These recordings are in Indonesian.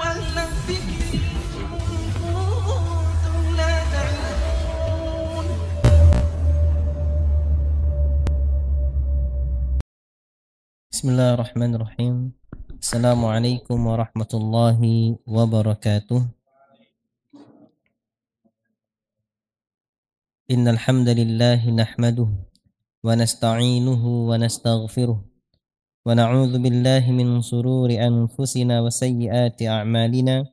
أهل الذكر إن كنتم لا تعلمون. بسم الله الرحمن الرحيم. السلام عليكم ورحمة الله وبركاته. إن الحمد لله نحمده ونستعينه ونستغفره ونعوذ بالله من شرور أنفسنا وسيئات أعمالنا.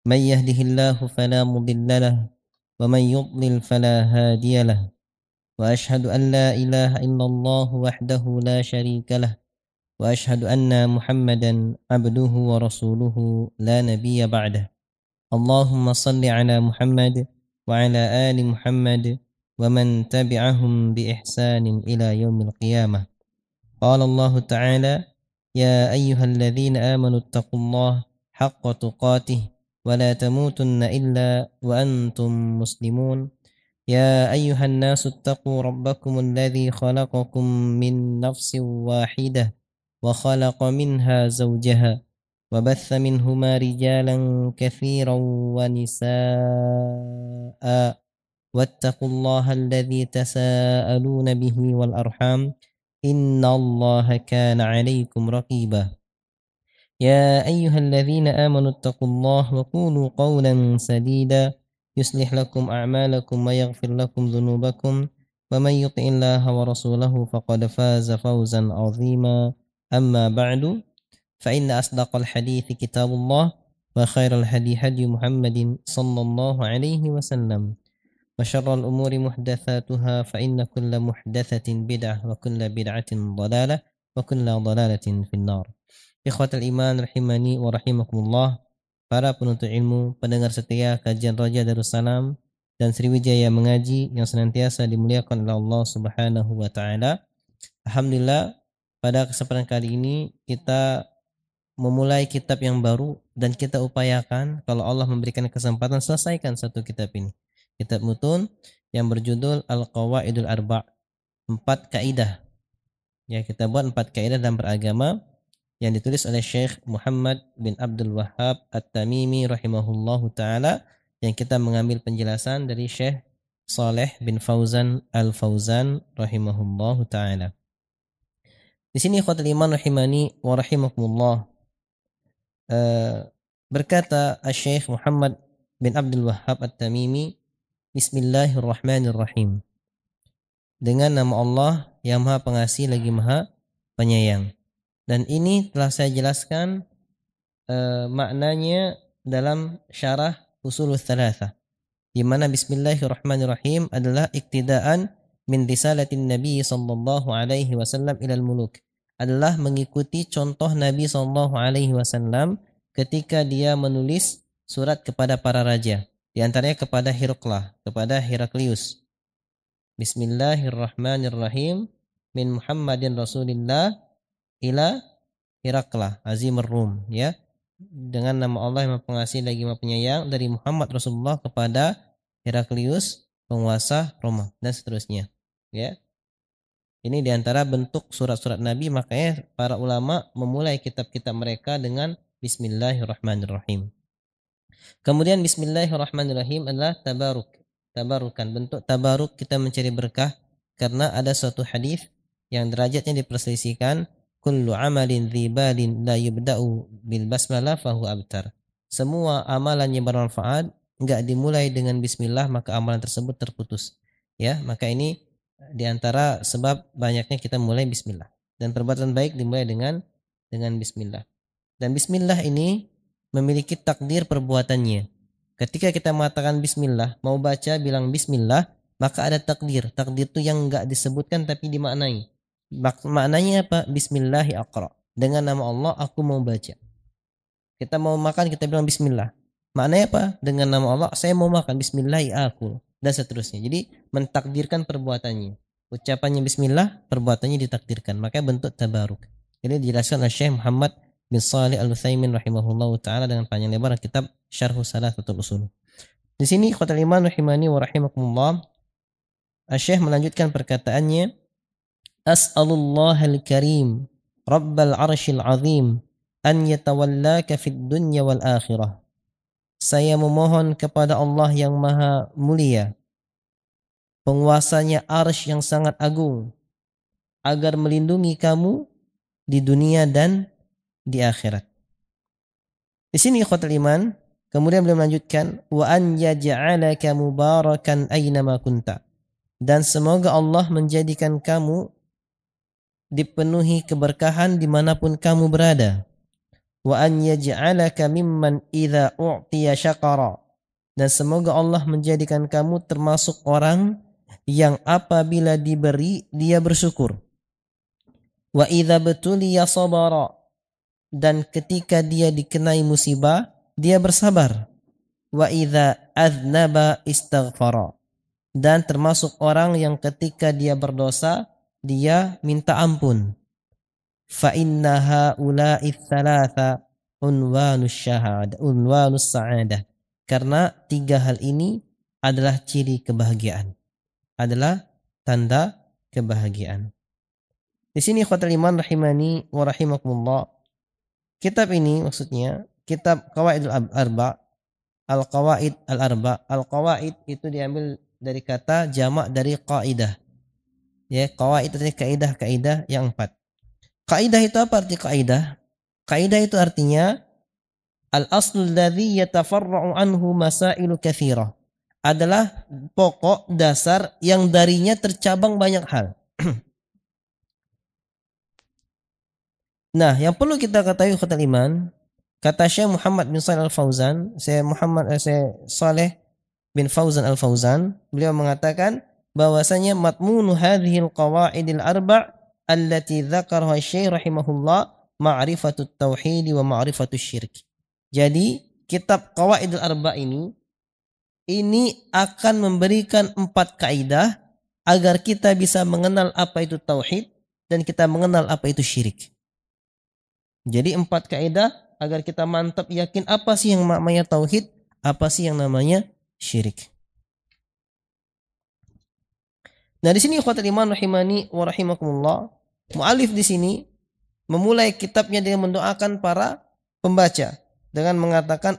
من يهده الله فلا مضل له ومن يضلل فلا هادي له، وأشهد أن لا إله إلا الله وحده لا شريك له، وأشهد أن محمدا عبده ورسوله لا نبي بعده. اللهم صل على محمد وعلى آل محمد ومن تبعهم بإحسان إلى يوم القيامة. قال الله تعالى: يا أيها الذين آمنوا اتقوا الله حق تقاته ولا تموتن إلا وأنتم مسلمون. يا أيها الناس اتقوا ربكم الذي خلقكم من نفس واحدة وخلق منها زوجها وبث منهما رجالا كثيرا ونساء، واتقوا الله الذي تساءلون به والأرحام إن الله كان عليكم رقيبا. يا أيها الذين آمنوا اتقوا الله وقولوا قولا سديدا يصلح لكم أعمالكم ويغفر لكم ذنوبكم، ومن يطع الله ورسوله فقد فاز فوزا عظيما. أما بعد، فإن أصدق الحديث كتاب الله، وخير الهدي هدي محمد صلى الله عليه وسلم، وشر الأمور محدثاتها، فإن كل محدثة بدعة وكل بدعة ضلالة وكل ضلالة في النار. Ikhwatal iman rahimani wa rahimakumullah, para penuntut ilmu, pendengar setia kajian Raja Darussalam dan Sriwijaya Mengaji yang senantiasa dimuliakan oleh Allah Subhanahu wa taala. Alhamdulillah, pada kesempatan kali ini kita memulai kitab yang baru dan kita upayakan kalau Allah memberikan kesempatan selesaikan satu kitab ini. Kitab mutun yang berjudul Al-Qawaidul Arba', 4 kaidah. Ya, kita buat 4 kaidah dalam beragama yang ditulis oleh Syekh Muhammad bin Abdul Wahhab At-Tamimi rahimahullahu taala, yang kita mengambil penjelasan dari Syekh Saleh bin Fauzan Al-Fauzan rahimahullahu taala. Di sini ikhwatul iman rahimani wa rahimakumullah, berkata Syekh Muhammad bin Abdul Wahhab At-Tamimi, Bismillahirrahmanirrahim. Dengan nama Allah yang Maha Pengasih lagi Maha Penyayang. Dan ini telah saya jelaskan maknanya dalam syarah Ushulul Tsalatsah, di mana Bismillahirrahmanirrahim adalah iktidaan min risalatin Nabi sallallahu alaihi wasallam ilal muluk, adalah mengikuti contoh Nabi sallallahu alaihi wasallam ketika dia menulis surat kepada para raja, di antaranya kepada kepada Heraklius. Bismillahirrahmanirrahim min Muhammadin Rasulillah ila Herakla Azimur Rum, ya, dengan nama Allah yang Maha Pengasih lagi Maha Penyayang, dari Muhammad Rasulullah kepada Heraklius penguasa Roma, dan seterusnya, ya. Ini diantara bentuk surat-surat Nabi, makanya para ulama memulai kitab-kitab mereka dengan Bismillahirrahmanirrahim. Kemudian Bismillahirrahmanirrahim adalah tabarukan, bentuk tabaruk, kita mencari berkah, karena ada suatu hadis yang derajatnya diperselisihkan, kullu amalin dzibalin la yubda'u bil basmalah fahu abtar. Semua amalan yang bermanfaat enggak dimulai dengan bismillah, maka amalan tersebut terputus. Ya, maka ini diantara sebab banyaknya kita mulai bismillah. Dan perbuatan baik dimulai dengan bismillah. Dan bismillah ini memiliki takdir perbuatannya. Ketika kita mengatakan bismillah, mau baca bilang bismillah, maka ada takdir. Takdir itu yang enggak disebutkan tapi dimaknai. Maknanya apa? Bismillahi aqra. Dengan nama Allah aku mau baca. Kita mau makan, kita bilang bismillah. Maknanya apa? Dengan nama Allah saya mau makan, bismillahi akul, dan seterusnya. Jadi mentakdirkan perbuatannya. Ucapannya bismillah, perbuatannya ditakdirkan. Maka bentuk tabaruk. Jadi dijelaskan oleh Syekh Muhammad bin Shalih Al-Utsaimin rahimahullahu taala dengan panjang lebar kitab Syarh Thalatsatul Ushul. Di sini ikhwatul iman rahimani wa rahimakumullah, Syekh melanjutkan perkataannya, As'alullahal karim Rabbal arshil azim an yatawallaka fid dunya wal akhirah. Saya memohon kepada Allah yang maha mulia, penguasanya arsy yang sangat agung, agar melindungi kamu di dunia dan di akhirat. Di sini ikhwatul iman, kemudian beliau melanjutkan, wa an yaj'alaka mubarakan aynama kunta. Dan semoga Allah menjadikan kamu dipenuhi keberkahan dimanapun kamu berada. Wa an yaj'alaka mimman idza u'tiya syakara. Dan semoga Allah menjadikan kamu termasuk orang yang apabila diberi dia bersyukur. Wa idza betuliya sabara. Dan ketika dia dikenai musibah dia bersabar. Wa idza aznaba istaghfara. Dan termasuk orang yang ketika dia berdosa dia minta ampun. Fa inna haula'i tsalatsa unwanus sa'adah. Karena tiga hal ini adalah ciri kebahagiaan. Adalah tanda kebahagiaan. Di sini ikhwatul iman rahimani wa rahimakumullah. Kitab ini maksudnya kitab Qawaidul Arba. Al-Qawaid Al-Arba. Al-Qawaid itu diambil dari kata jamak dari qaidah. Ya, qawaid itu kaidah-kaidah yang 4. Kaidah itu apa arti kaidah? Kaidah itu artinya al-aslul ladzi yatafarra'u anhu masailu katsirah. Adalah pokok dasar yang darinya tercabang banyak hal. Nah, yang perlu kita ketahui ikhwatul iman, kata Syekh Muhammad bin Shalih Al-Fauzan, Syekh Shalih bin Fauzan Al-Fauzan, beliau mengatakan bahwasanya matmunu hadhil qawaidil arba' allati dzakaraha Syekh rahimahullah ma'rifatut tauhid wa ma'rifatut syirk. Jadi, kitab Qawaidul Arba' ini akan memberikan 4 kaidah agar kita bisa mengenal apa itu tauhid dan kita mengenal apa itu syirik. Jadi 4 kaidah agar kita mantap yakin apa sih yang namanya tauhid, apa sih yang namanya syirik. Nah, di sini ikhwatul iman rahimani wa rahimakumullah, muallif di sini memulai kitabnya dengan mendoakan para pembaca dengan mengatakan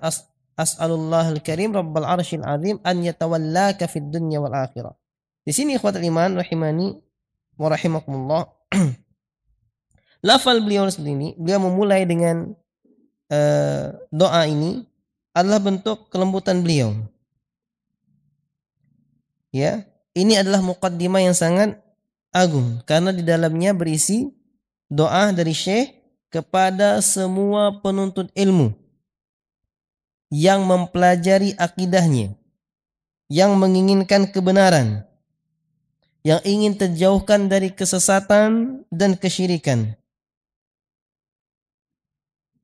as'alullahal karim rabbal arsyil azim an yatawallaka fid dunya wal akhirah. Di sini ikhwatul iman rahimani wa rahimakumullah, lafal beliau sendiri, beliau memulai dengan doa ini adalah bentuk kelembutan beliau. Ya, ini adalah muqaddimah yang sangat agung karena di dalamnya berisi doa dari Syekh kepada semua penuntut ilmu yang mempelajari akidahnya, yang menginginkan kebenaran, yang ingin terjauhkan dari kesesatan dan kesyirikan.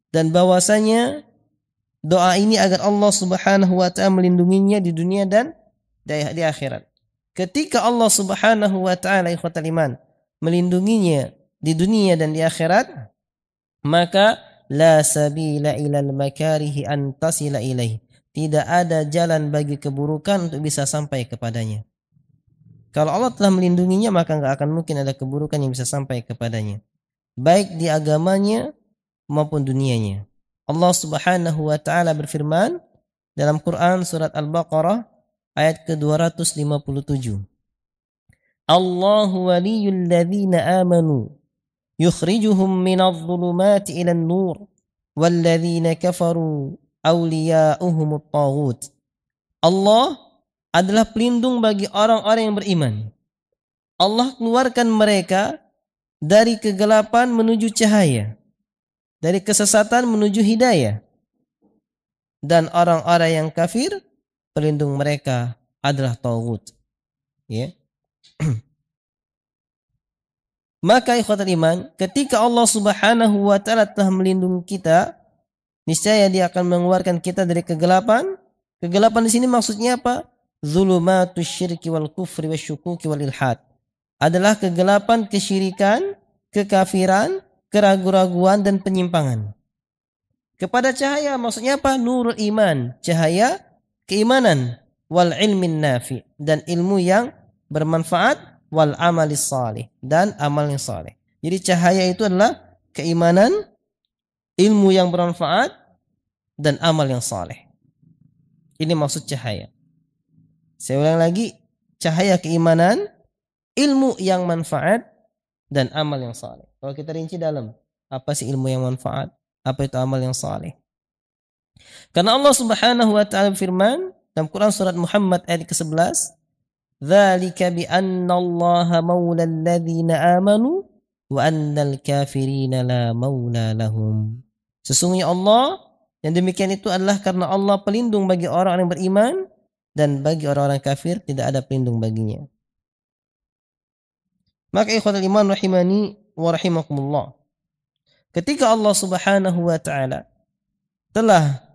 Dan bahwasanya doa ini agar Allah Subhanahu wa taala melindunginya di dunia dan di akhirat. Ketika Allah Subhanahu wa taala ikhwatal iman melindunginya di dunia dan di akhirat, maka la sabila ilal makarihi an tasila ilaih. Tidak ada jalan bagi keburukan untuk bisa sampai kepadanya. Kalau Allah telah melindunginya, maka enggak akan mungkin ada keburukan yang bisa sampai kepadanya, baik di agamanya maupun dunianya. Allah Subhanahu wa taala berfirman dalam Quran surat Al-Baqarah ayat ke-257. Allahu waliyul ladzina amanu yukhrijuhum minadh dhulumati ilan nur walladzina kafaru awliya'uhumut taghut. Allah adalah pelindung bagi orang-orang yang beriman. Allah keluarkan mereka dari kegelapan menuju cahaya, dari kesesatan menuju hidayah. Dan orang-orang yang kafir, pelindung mereka adalah taghut. Ya. Maka ikhwatul iman, ketika Allah Subhanahu wa taala telah melindungi kita, niscaya Dia akan mengeluarkan kita dari kegelapan. Kegelapan di sini maksudnya apa? Zulumatus syirki wal kufri wasyukuki wal ilhad. Adalah kegelapan kesyirikan, kekafiran, keraguan-raguan dan penyimpangan. Kepada cahaya maksudnya apa? Nurul iman, cahaya keimanan, wal ilmin nafi, dan ilmu yang bermanfaat, wal amalis salih, dan amal yang saleh. Jadi cahaya itu adalah keimanan, ilmu yang bermanfaat, dan amal yang saleh. Ini maksud cahaya. Saya ulang lagi, cahaya keimanan, ilmu yang manfaat, dan amal yang saleh. Kalau kita rinci dalam, apa sih ilmu yang manfaat? Apa itu amal yang saleh? Karena Allah Subhanahu wa taala firman dalam Quran surat Muhammad ayat ke-11, "Dzalika bi anna Allaha maulal ladzina amanu wa annal kafirina la maula lahum." Sesungguhnya Allah, yang demikian itu adalah karena Allah pelindung bagi orang yang beriman, dan bagi orang-orang kafir tidak ada pelindung baginya. Maka ikhwatul iman rahimani wa rahimakumullah, ketika Allah Subhanahu wa taala telah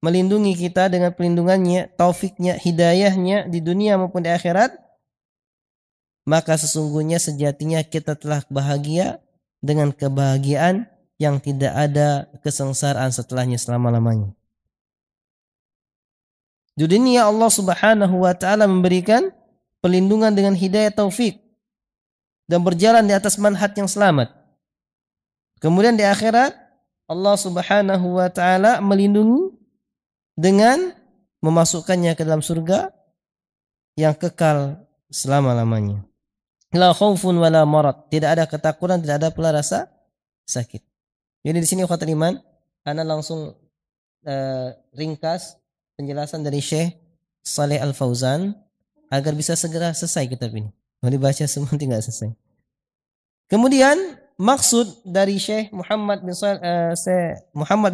melindungi kita dengan pelindungannya, taufiknya, hidayahnya di dunia maupun di akhirat, maka sesungguhnya sejatinya kita telah bahagia dengan kebahagiaan yang tidak ada kesengsaraan setelahnya selama-lamanya. Di dunia Allah Subhanahu wa taala memberikan pelindungan dengan hidayah taufik dan berjalan di atas manhaj yang selamat. Kemudian di akhirat Allah Subhanahu wa taala melindungi dengan memasukkannya ke dalam surga yang kekal selama-lamanya. La khaufun wala marad, tidak ada ketakutan, tidak ada pula rasa sakit. Jadi di sini ikhwatul iman, ana langsung ringkas penjelasan dari Syekh Saleh Al Fauzan agar bisa segera selesai kitab ini. Mau dibaca semua tidak selesai. Kemudian maksud dari Syekh Muhammad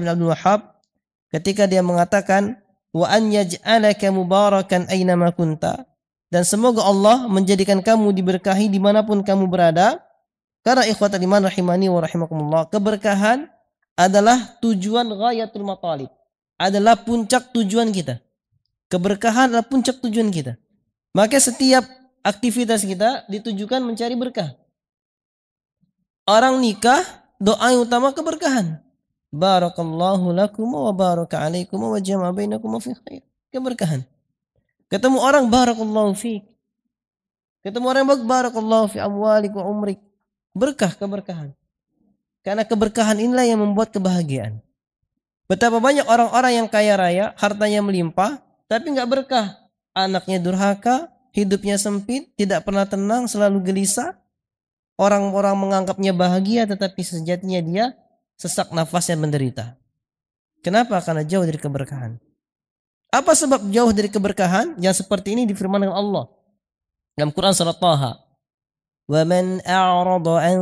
bin Abdul Wahhab ketika dia mengatakan wa an yaj'alaka mubarakan aynama kunta, dan semoga Allah menjadikan kamu diberkahi dimanapun kamu berada. Karena ikhwatul iman rahimani wa rahimakumullah, keberkahan adalah tujuan ghayatul matalib, adalah puncak tujuan kita. Keberkahan adalah puncak tujuan kita. Maka setiap aktivitas kita ditujukan mencari berkah. Orang nikah, doa yang utama keberkahan. Barakallahu lakum wa baraka alaikum wa jama'a bainakum fi khair. Keberkahan. Ketemu orang barakallahu fiik. Ketemu orang barakallahu fi amwalik wa umrik. Berkah, keberkahan. Karena keberkahan inilah yang membuat kebahagiaan. Betapa banyak orang-orang yang kaya raya, hartanya melimpah, tapi nggak berkah. Anaknya durhaka, hidupnya sempit, tidak pernah tenang, selalu gelisah. Orang-orang menganggapnya bahagia, tetapi sejatinya dia sesak nafas dan menderita. Kenapa? Karena jauh dari keberkahan. Apa sebab jauh dari keberkahan? Yang seperti ini difirmankan Allah dalam Quran surat Taha. وَمَنْ أَعْرَضَ عَنْ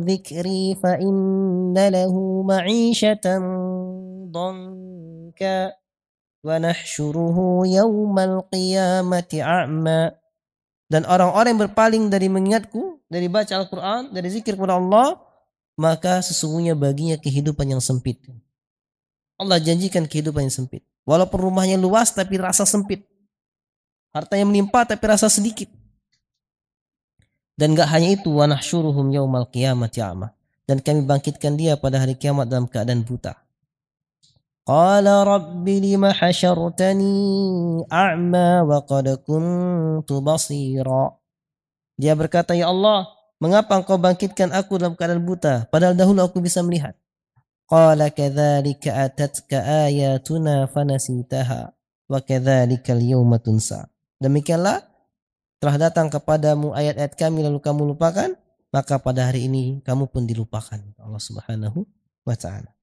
ذِكْرِي فَإِنَّ لَهُ مَعِيشَةً ضَنْكًا وَنَحْشُرُهُ يَوْمَ الْقِيَامَةِ أَعْمَى. Dan orang-orang yang berpaling dari mengingatku, dari baca Al-Quran, dari zikir kepada Allah, maka sesungguhnya baginya kehidupan yang sempit. Allah janjikan kehidupan yang sempit. Walaupun rumahnya luas tapi rasa sempit. Hartanya melimpah tapi rasa sedikit. Dan gak hanya itu, wa nahsyuruhum yaumal qiyamati a'ma, dan kami bangkitkan dia pada hari kiamat dalam keadaan buta. Qala rabbi lima hasyartani a'ma wa qad kuntu basira. Dia berkata, ya Allah, mengapa engkau bangkitkan aku dalam keadaan buta, padahal dahulu aku bisa melihat. Qala kadzalika atatka ayatuna fanasitaha wa kadzalika al-yawma tunsa. Demikianlah telah datang kepadamu ayat-ayat kami lalu kamu lupakan, maka pada hari ini kamu pun dilupakan Allah Subhanahu wa taala.